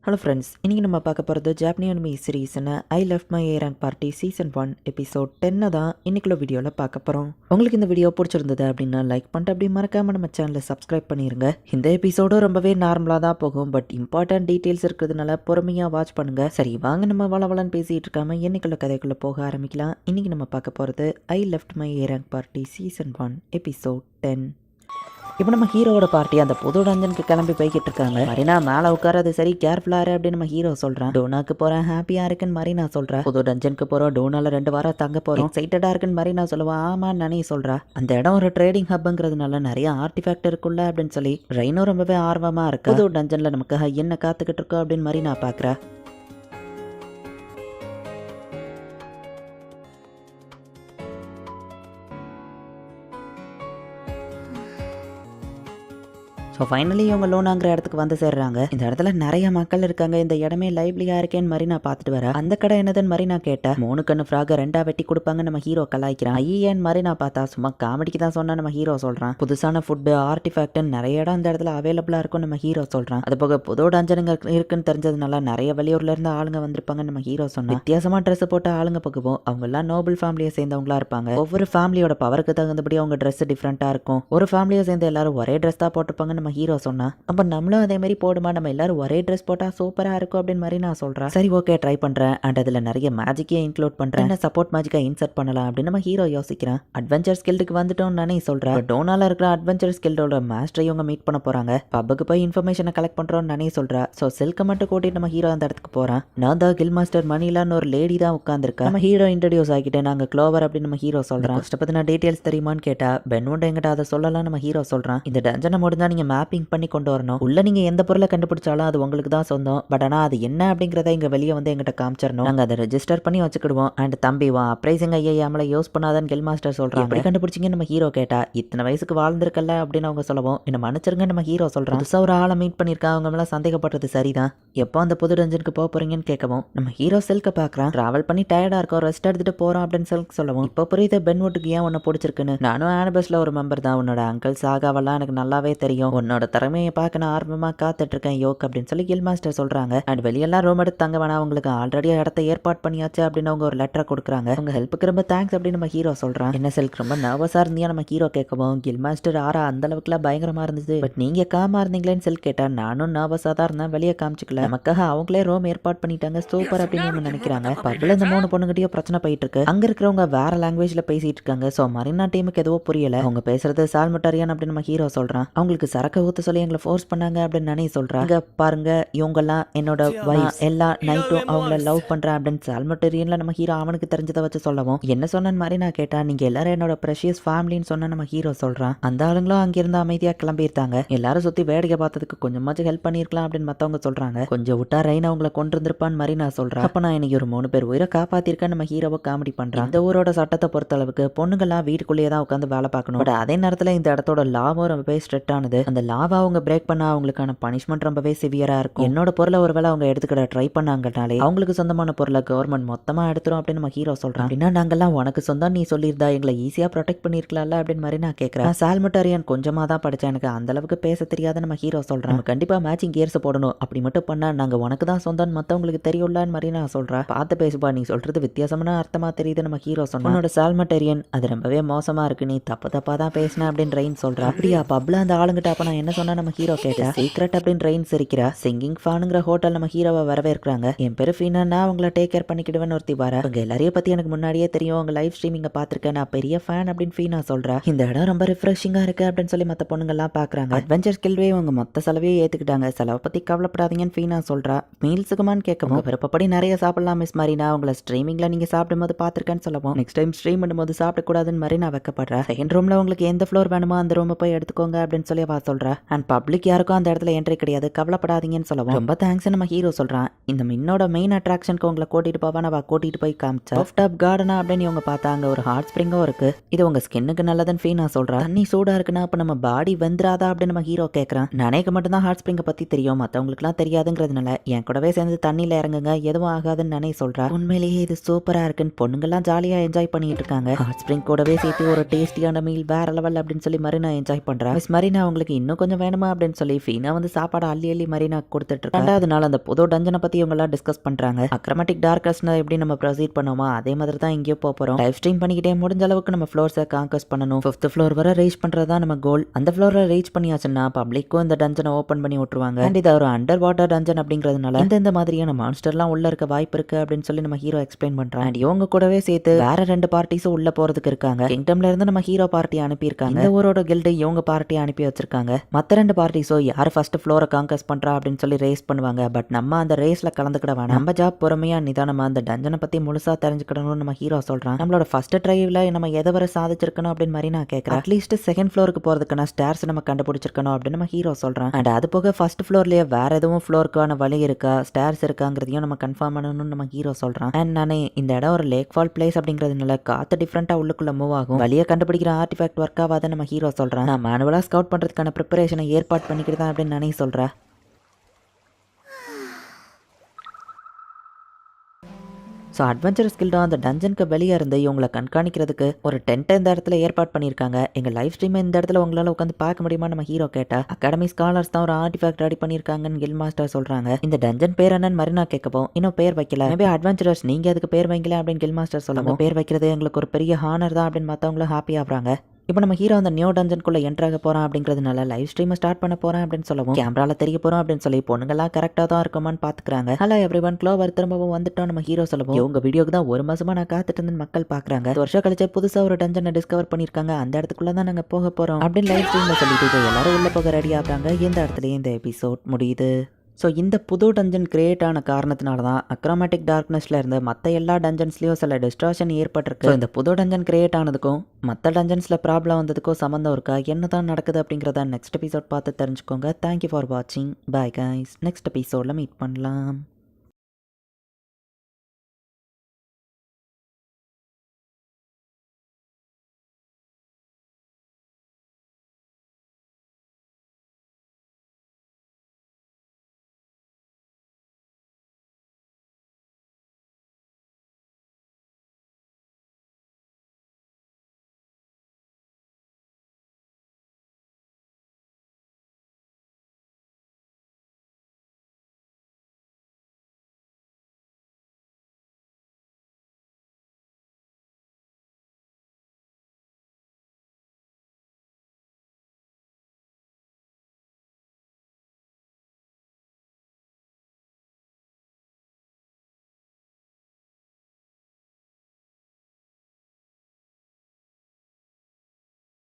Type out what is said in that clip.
Hello friends, இன்றைக்கி நம்ம பார்க்க போகிறது ஜாப்பனீஸ் அனிமி சீரீஸ்னு I left my A rank party season 1 episode 10 தான் இன்னைக்குள்ள வீடியோவில் பார்க்க போகிறோம். உங்களுக்கு இந்த வீடியோ பிடிச்சிருந்தது அப்படின்னா லைக் பண்ணிட்டு அப்படி மறக்காமல் நம்ம சேனலை சப்ஸ்கிரைப் பண்ணிடுங்க. இந்த எபிசோடும் ரொம்பவே நார்மலாக தான் போகும், பட் இம்பார்ட்டன்ட் டீட்டெயில்ஸ் இருக்கிறதுனால பொறுமையாக வாட்ச் பண்ணுங்கள். சரி வாங்க நம்ம வளவலன்னு பேசிகிட்டு இருக்காம என்னைக்குள்ள கதைக்குள்ளே போக ஆரம்பிக்கலாம். இன்றைக்கி நம்ம பார்க்க போகிறது ஐ left my A rank party season 1 episode 10. இப்போ நம்ம ஹீரோவோட பார்ட்டி அந்த புது டஞ்சனுக்கு கிளம்பி போய்கிட்டு இருக்காங்க. மரினா மேலே உட்காரது சரி, கேர்ஃபுல்லாரு அப்படின்னு நம்ம ஹீரோ சொல்கிறான். டோனாக்கு போகிறேன், ஹாப்பியாக இருக்குன்னு மரினா சொல்கிறா. புது டஞ்சனுக்கு போகிறோம், டோனால 2 வாரம் தங்க போகிறோம், எக்ஸைட்டடாக இருக்குன்னு மரினா சொல்லுவா. ஆமான்னு நானே சொல்கிறா. அந்த இடம் ஒரு ட்ரேடிங் ஹப்புங்கிறதுனால நிறைய ஆர்டிஃபேக்ட் இருக்குல்ல அப்படின்னு சொல்லி ரெயினும் ரொம்பவே ஆர்வமாக இருக்கு. புது டஞ்சனில் நமக்கு என்ன காத்துக்கிட்டு இருக்கோம் அப்படின்னு மரினா பார்க்குறா. ஸோ ஃபைனலி இவங்க லோனாங்கிற இடத்துக்கு வந்து சேர்றாங்க. இந்த இடத்துல நிறைய மக்கள் இருக்காங்க. இந்த இடமே லைவ்லியா இருக்கேன்னு மரினா பார்த்துட்டு வர. அந்த கடை என்னதுன்னு மரினா கேட்டா 3 கண்ணு ஃப்ராக 2 வெட்டி கொடுப்பாங்க நம்ம ஹீரோ கலாய்க்கிறான். ஐயேன்னு மரினா பார்த்தா சும்மா காமெடிக்கு தான் சொன்னா நம்ம ஹீரோ சொல்றான். புதுசான ஃபுட்டு ஆர்டிஃபேக்ட்னு நிறைய இடம் இந்த இடத்துல அவைலபிளா இருக்கும் நம்ம ஹீரோ சொல்றான். அது போக புது டஞ்சனுங்க இருக்குன்னு தெரிஞ்சதுனால நிறைய வெளியூர்ல இருந்து ஆளுங்க வந்திருப்பாங்க நம்ம ஹீரோ சொன்னா. வித்தியாசமா ட்ரெஸ் போட்ட ஆளுங்க போகுவோம். அவங்க எல்லாம் நோபல் ஃபேமிலியை சேர்ந்தவங்களா இருப்பாங்க. ஒவ்வொரு ஃபேமிலியோட பவருக்கு தகுந்தபடி அவங்க ட்ரெஸ் டிஃப்ரெண்டா இருக்கும். ஒரு ஃபேமிலியை சேர்ந்த எல்லாரும் ஒரே ட்ரெஸ் தான் போட்டுப்பாங்க நம்ம ஹீரோ சொன்னா. அப்ப நம்மளும் அதே மாதிரி போடுமா, நம்ம எல்லாரும் ஒரே ட்ரெஸ் போட்டா சூப்பரா இருக்கும் அப்படின்னு மாதிரி நான் சொல்றேன். சரி ஓகே ட்ரை பண்றேன், அண்ட் அதுல நிறைய மேஜிக்கே இன்க்ளூட் பண்றேன், என்ன சப்போர்ட் மேஜிக்கா இன்சர்ட் பண்ணலாம் அப்படின்னு நம்ம ஹீரோ யோசிக்கிறான். அட்வென்ச்சர் ஸ்கில்டுக்கு வந்துட்டோம் நானே சொல்றேன். டோனால இருக்கிற அட்வென்ச்சர் ஸ்கில்டோட மாஸ்டரை இவங்க மீட் பண்ண போறாங்க. பப்புக்கு போய் இன்ஃபர்மேஷனை கலெக்ட் பண்றோம் நானே சொல்றா. சோ சில்க மட்டும் கூட்டிட்டு நம்ம ஹீரோ அந்த இடத்துக்கு போறான். நான் தான் கில் மாஸ்டர் மணிலான்னு ஒரு லேடி தான் உட்காந்துருக்கா. நம்ம ஹீரோ இன்ட்ரடியூஸ் ஆகிட்டு நாங்க க்ளோவர் அப்படின்னு நம்ம ஹீரோ சொல்றான். ஃபர்ஸ்ட் பத்தின டீடைல்ஸ் தெரியுமான்னு கேட்டா பென்வுட் எங்கிட்ட அதை சொல்லலாம் நம்ம ஹீரோ சொல்றான். இந்த டஞ்சனை முடிஞ்சா நீங்க மேப்பிங் பண்ணி கொண்டு வரணும். உள்ள நீங்க எந்த பொருளை கண்டுபிடிச்சாலும் அது உங்களுக்கு தான் சொந்தம். பட் ஆனா அது என்ன அப்படிங்கறத இங்க வெளியே வந்து எங்கிட்ட காமிச்சிடணும். நாங்க அதை ரெஜிஸ்டர் பண்ணி வச்சுக்கிடுவோம். அண்ட் தம்பி வா அப்ரைசிங் ஐயாமல யூஸ் பண்ணாதான் கில் மாஸ்டர் சொல்றாங்க. எப்படி கண்டுபிடிச்சிங்க நம்ம ஹீரோ கேட்டா இத்தனை வயசுக்கு வாழ்ந்திருக்கல அப்படின்னு அவங்க சொல்லவும் என்ன மன்னிச்சிருங்க நம்ம ஹீரோ சொல்றான். புதுசா ஒரு ஆளை மீட் பண்ணிருக்கா, அவங்க மேல சந்தேகப்படுறது சரிதான். எப்போ அந்த புது டஞ்சனுக்கு போக போறீங்கன்னு கேட்கவும் நம்ம ஹீரோ செல்க பாக்குறான். டிராவல் பண்ணி டயர்டா இருக்கோம், ரெஸ்ட் எடுத்துட்டு போறோம் அப்படின்னு செல்க் சொல்லவும் இப்போ புரியுது பென்வுட்டுக்கு ஏன் உன்னை பிடிச்சிருக்குன்னு. நானும் ஆனிபஸ்ல ஒரு மெம்பர் தான். உன்னோட அங்கிள் சாகாவெல்லாம் எனக்கு நல்லாவே தெரியும். உன்னோட திறமையை பார்க்க நான் ஆர்வமா காத்துட்டு இருக்கேன் யோக் அப்படின்னு சொல்லி கில் மாஸ்டர் சொல்றாங்க. அண்ட் வெளியெல்லாம் ரூம் எடுத்து தங்க வேணா, உங்களுக்கு ஆல்ரெடி இடத்த ஏற்பாடு பண்ணியாச்சு அப்படின்னு அவங்க ஒரு லெட்டரை கொடுக்குறாங்க. உங்க ஹெல்ப்புக்கு ரொம்ப தேங்க்ஸ் அப்படின்னு நம்ம ஹீரோ சொல்றான். என்ன செல்க் ரொம்ப நர்வஸா இருந்தியா நம்ம ஹீரோ கேட்கவும் கில் மாஸ்டர் அந்த அளவுக்குலாம் பயங்கரமா இருந்தது, பட் நீங்க காமா இருந்தீங்களேன்னு செல் கேட்டா நானும் நர்வஸா தான் இருந்தேன், வெளியே காமிச்சிக்கல. நமக்காக அவங்களே ரூம் ஏற்பாடு பண்ணிட்டாங்க, சூப்பர் அப்படின்னு அவங்க நினைக்கிறாங்க. பக்கத்துல இந்த 3 பொண்ணுகிட்டயும் பிரச்சனை போயிட்டு இருக்கு. அங்க இருக்கிறவங்க வேற லாங்குவேஜ்ல பேசிட்டு இருக்காங்க. சோ மரினா டீமுக்கு எதுவோ புரியல. அவங்க பேசுறது சால்மட்டாரியான் அப்படின்னு நம்ம ஹீரோ சொல்றான். அவங்களுக்கு சரக்கு ஊத்த சொல்லி எங்களை ஃபோர்ஸ் பண்ணாங்க அப்படின்னு நானே சொல்றாங்க. பாருங்க இவங்கெல்லாம் என்னோட வைஃப், எல்லா நைட்டும் அவங்கள லவ் பண்றேன் அப்படின்னு சால்மட்டேரியன்ல நம்ம ஹீரோ அவனுக்கு தெரிஞ்சதை வச்சு சொல்லவும் என்ன சொன்ன மாதிரி நான் கேட்டா நீங்க எல்லாரும் என்னோட ப்ரெஷியஸ் ஃபேமிலின்னு சொன்ன நம்ம ஹீரோ சொல்றான். அந்த ஆளுங்களும் அங்கிருந்து அமைதியா கிளம்பி இருக்காங்க. எல்லாரும் சுத்தி வேடிக்கை பார்த்ததுக்கு கொஞ்சமாச்சும் ஹெல்ப் பண்ணிருக்கலாம் அப்படின்னு மத்தவங்க சொல்றாங்க. கொஞ்சம் விட்டா ரெயின் அவங்கள கொண்டு இருந்திருப்பான்னு மாதிரி நான் சொல்றேன். அப்ப நான் இன்னைக்கு ஒரு 3 பேர் உயிரை காப்பாத்திருக்கேன் நம்ம ஹீரோவை காமெடி பண்றான். இந்த ஊரோட சட்டத்தை பொறுத்த அளவுக்கு பொண்ணுங்கெல்லாம் வீட்டுக்குள்ளேயே தான் உட்காந்து வேலை பார்க்கணும். பட் அதே நேரத்துல இந்த இடத்தோட லாவும் ரொம்பவே ஸ்ட்ரிக்ட் ஆனது. அந்த லாவை அவங்க பிரேக் பண்ணா அவங்களுக்கான பனிஷ்மெண்ட் ரொம்பவே சிவியரா இருக்கும். என்னோட பொருளை ஒருவேளை அவங்க எடுத்துக்கிட ட்ரை பண்ணாங்கனாலே அவங்களுக்கு சொந்தமான பொருளை கவர்மெண்ட் மொத்தமா எடுத்துரும் அப்படின்னு நம்ம ஹீரோ சொல்றான். அப்படின்னா நாங்கெல்லாம் உனக்கு சொந்தம் நீ சொல்லியிருந்தா எங்களை ஈஸியா ப்ரொடெக்ட் பண்ணிருக்கலாம்ல அப்படின்னு மாதிரி நான் கேட்கறேன். சால்மட்டாரியன் கொஞ்சமா தான் படிச்சேன், எனக்கு அந்த அளவுக்கு பேச தெரியாத நம்ம ஹீரோ சொல்றான். கண்டிப்பா மேட்சிங் கியர்ஸ் போடணும், அப்படி மட்டும் பண்ணா நாங்க உனக்கு தான் சொந்தம் மத்தவங்களுக்கு தெரியும்லான்னு மாதிரி நான் சொல்றேன். பார்த்து பேசுப்பா, நீ சொல்றது வித்தியாசமான அர்த்தமா தெரியுது நம்ம ஹீரோ சொன்னா. உன்னோட சால்மட்டாரியன் அது ரொம்பவே மோசமா இருக்கு, நீ தப்பா தான் பேசின அப்படின்னு ரெயின் சொல்றா. அப்படியா பப்ல அந்த ஆளுங்கிட்ட அப்ப நான் என்ன சொன்னா நம்ம ஹீரோ கேட்டா சீக்ரெட் அப்படின்னு ரெயின் சிரிக்கிறா. சிங்கிங் ஃபானுங்கிற ஹோட்டல் நம்ம ஹீரோவை வரவேற்கிறாங்க. என் பேரு ஃபீனா, நான் உங்களை டேக் கேர் பண்ணிக்கிடுவேன்னு ஒருத்தி வர. உங்க எல்லாரையும் பத்தி எனக்கு முன்னாடியே தெரியும், உங்க லைவ் ஸ்ட்ரீமிங்க பாத்திருக்கேன், நான் பெரிய ஃபேன் அப்படின்னு ஃபீனா சொல்றா. இந்த இடம் ரொம்ப ரிஃப்ரெஷிங்கா இருக்கு அப்படின்னு சொல்லி மத்த பொண்ணுங்க எல்லாம் பாக்குறாங்க. அட்வென்ச்சர் ஸ்கில்வே உங்க மொத்த செலவையும் ஏத்துக்கிட்டாங்க, செலவை பத்தி கவலைப்படாதீங்கன்னு ஃபீனா சொல்றா. மீல்ஸுக்குமான்னு கேட்கவும் விருப்பப்படி நிறைய சாப்பிடலாம் மிஸ் மரினா, உங்களை ஸ்ட்ரீமிங்ல நீங்க சாப்பிடும்போது பாத்திருக்கேன்னு சொல்லவும் நெக்ஸ்ட் டைம் ஸ்ட்ரீம் பண்ணும்போது சாப்பிடக்கூடாதுன்னு மாதிரி நான் வைக்கப்படுறேன். செகண்ட் ரூம்ல உங்களுக்கு எந்த ஃப்ளோர் வேணுமோ அந்த ரூம் போய் எடுத்துக்கோங்க அப்படின்னு சொல்லி அவ சொல்றா. அண்ட் பப்ளிக் யாருக்கும் அந்த இடத்துல என்ட்ரி கிடையாது, கவலைப்படாதீங்கன்னு சொல்லவும் ரொம்ப தேங்க்ஸ் நம்ம ஹீரோ சொல்றான். இந்த மின்னோட மெயின் அட்ராக்ஷனுக்கு உங்களை கூட்டிட்டு போவான். அவ கூட்டிட்டு போய் காமிச்சா சாஃப்ட் டாப் கார்டனா அப்படின்னு இவங்க பார்த்தாங்க. ஒரு ஹாட் ஸ்ப்ரிங்கும் இருக்கு, இது உங்க ஸ்கின்னுக்கு நல்லதுன்னு ஃபீனா சொல்றா. தண்ணி சூடா இருக்குன்னா அப்ப நம்ம பாடி வெந்துராதா அப்படின்னு நம்ம ஹீரோ கேட்கறான். நானேக்கு மட்டும் தான் ஹாட் ஸ்ப்ரிங்கை பத்தி தெரியும், மத்தவங்களுக்கு எல்லாம் தெரியாதுங்கிறதுனால என் கூடவே சேர்ந்து தண்ணியில இறங்குங்க, எதுவும் ஆகாதுன்னு நானே சொல்றா. உண்மையிலேயே இது சூப்பரா இருக்குன்னு பொண்ணுங்கெல்லாம் ஜாலியா என்ஜாய் பண்ணிட்டு இருக்காங்க. ஹாட் ஸ்ப்ரிங் கூடவே சேர்த்து ஒரு டேஸ்டியான மீல் வேற லெவல் அப்படின்னு சொல்லி மரினா என்ஜாய் பண்றா. மிஸ் மரினா உங்களுக்கு இன்னும் இன்னும் கொஞ்சம் வேணுமா அப்படின்னு சொல்லி ஃபீனா வந்து சாப்பாடு அள்ளி அள்ளி மரீனா கொடுத்துட்டு இருக்கா. ரெண்டாவது நாள் அந்த புது டஞ்சனை பத்தி இவங்க எல்லாம் டிஸ்கஸ் பண்றாங்க. அக்ரமேட்டிக் டார்க்னஸ்னா எப்படி நம்ம ப்ரொசீட் பண்ணோமா அதே மாதிரி தான் இங்கேயோ போறோம். லைவ் ஸ்ட்ரீம் பண்ணிக்கிட்டே முடிஞ்ச அளவுக்கு நம்ம ஃப்ளோர்ஸை கான்கஸ் பண்ணணும். 5th ஃப்ளோர் வரை ரீச் பண்றதா நம்ம கோல். அந்த ஃப்ளோரை ரீச் பண்ணியாச்சுன்னா பப்ளிக்கும் இந்த டஞ்சனை ஓபன் பண்ணி விட்டுருவாங்க. அண்ட் இது ஒரு அண்டர் வாட்டர் டஞ்சன் அப்படிங்கிறதுனால இந்த மாதிரியான மான்ஸ்டர்லாம் உள்ள இருக்க வாய்ப்பு இருக்கு அப்படின்னு சொல்லி நம்ம ஹீரோ எக்ஸ்பிளைன் பண்றான். அண்ட் இவங்க கூடவே சேர்த்து வேற 2 பார்ட்டிஸும் உள்ள போறதுக்கு இருக்காங்க. கிங்டம்ல இருந்து நம்ம ஹீரோ பார்ட்டி அனுப்பியிருக்காங்க. இந்த ஊரோட கில்டு இவங்க பார்ட்டி அனுப்பி வச்சிருக்காங்க. மத்த 2 பார்ட்டிஸோ யார் ஃபர்ஸ்ட் ஃப்ளோரை கான்கஸ் பண்றா அப்படின்னு சொல்லி ரேஸ் பண்ணுவாங்க. பட் நம்ம அந்த ரேஸ்ல கலந்துக்கிட வேணாம். நம்ம ஜாப் பொறுமையா நிதானமா அந்த டஞ்சனை பத்தி முழுசா தெரிஞ்சுக்கணும்னு நம்ம ஹீரோ சொல்றான். நம்மளோட ஃபர்ஸ்ட் ட்ரைவ்ல நம்ம எதை வரை சாதிச்சிருக்கணும் அப்படின்னு மாதிரி நான் கேட்கறேன். அட்லீஸ்ட் செகண்ட் ஃப்ளோருக்கு போறதுக்கான ஸ்டார்ஸ் நம்ம கண்டுபிடிச்சிருக்கணும் அப்படின்னு நம்ம ஹீரோ சொல்றான். அண்ட் அது போக ஃபர்ஸ்ட் ஃப்ளோர்லயே வேற எதுவும் ஃப்ளோருக்கான வழி இருக்கா ஸ்டார்ஸ் இருக்காங்கிறதையும் நம்ம கன்ஃபார்ம் பண்ணணும்னு நம்ம ஹீரோ சொல்றான். அண்ட் நானே இந்த இடம் ஒரு லேக் ஃபால் பிளேஸ் அப்படிங்கிறதுனால காத்து டிஃப்ரெண்டா உள்ளுக்குள்ள மூவ் ஆகும். வழியை கண்டுபிடிக்கிற ஆர்டிஃபேக்ட் ஒர்க் ஆகாத நம்ம ஹீரோ சொல்றான். நான் மேனுவலா ஸ்கவுட் பண்றதுக்கான ப்ரிப்பரேஷனை ஏற்பாடு பண்ணிக்கிட்டு தான் அப்படின்னு நானே சொல்றேன். ஸோ அட்வென்ச்சரஸ் கில்டும் அந்த டஞ்சனுக்கு வெளியே இருந்து இவங்களை கண்காணிக்கிறதுக்கு ஒரு டென்ட்டை இந்த இடத்துல ஏற்பாடு பண்ணியிருக்காங்க. எங்கள் லைவ் ஸ்ட்ரீமை இந்த இடத்துல உங்களால் உட்காந்து பார்க்க முடியுமா நம்ம ஹீரோ கேட்டா. அகாடமி ஸ்காலர்ஸ் தான் ஒரு ஆர்டிஃபேக்ட் ரெடி பண்ணியிருக்காங்கன்னு கில் மாஸ்டர் சொல்கிறாங்க. இந்த டஞ்சன் பேர் என்னன்னு மரினா கேட்கவும் இன்னும் பேர் வைக்கல. மேபி அட்வென்ச்சரஸ் நீங்கள் அதுக்கு பேர் வைக்கல அப்படின்னு கில் மாஸ்டர் சொல்லுவாங்க. பேர் வைக்கிறது எங்களுக்கு ஒரு பெரிய ஹானர் தான் அப்படின்னு மற்றவங்களும் ஹாப்பி ஆகுறாங்க. இப்போ நம்ம ஹீரோ அந்த நியூ டஞ்சனுக்குள்ள என்ட்ராக போறான் அப்படிங்கிறதுனால லைவ் ஸ்ட்ரீமை ஸ்டார்ட் பண்ண போறேன் அப்படின்னு சொல்லவும் கேமரால தெரிய போறோம் அப்படின்னு சொல்லி பொண்ணுங்கெல்லாம் கரெக்டாக தான் இருக்குமான்னு பாத்துக்கிறாங்க. ஹலோ எவ்ரிவன், க்ளோவர் திரும்பவும் வந்துட்டோம் நம்ம ஹீரோ சொல்லவும் உங்க வீடியோக்கு தான் 1 மாசமா நான் காத்துட்டு இருந்து மக்கள் பாக்குறாங்க. 1 வருஷம் கழிச்சு புதுசா ஒரு டஞ்சனை டிஸ்கவர் பண்ணிருக்காங்க. அந்த இடத்துக்குள்ள தான் நாங்க போக போறோம் அப்படின்னு லைவ் ஸ்ட்ரீம்ல சொல்லிட்டு எல்லாரும் உள்ள போக ரெடி ஆகுறாங்க. இந்த இடத்துல இந்த எபிசோட் முடியுது. ஸோ இந்த புது டஞ்சன் கிரியேட் ஆன காரணத்தினால தான் அக்ரோமேட்டிக் டார்க்னஸ்ல இருந்து மற்ற எல்லா டஞ்சன்ஸ்லையும் சில டிஸ்ட்ராக்ஷன் ஏற்பட்டிருக்கு. ஸோ இந்த புது டஞ்சன் கிரியேட் ஆனதுக்கும் மற்ற டஞ்சன்ஸில் ப்ராப்ளம் வந்ததுக்கும் சம்மந்தம் இருக்கா, என்ன தான் நடக்குது அப்படிங்கிறத நெக்ஸ்ட் எபிசோட் பார்த்து தெரிஞ்சுக்கோங்க. தேங்க்யூ ஃபார் வாட்சிங். பாய் கைஸ், நெக்ஸ்ட் எபிசோடில் மீட் பண்ணலாம்.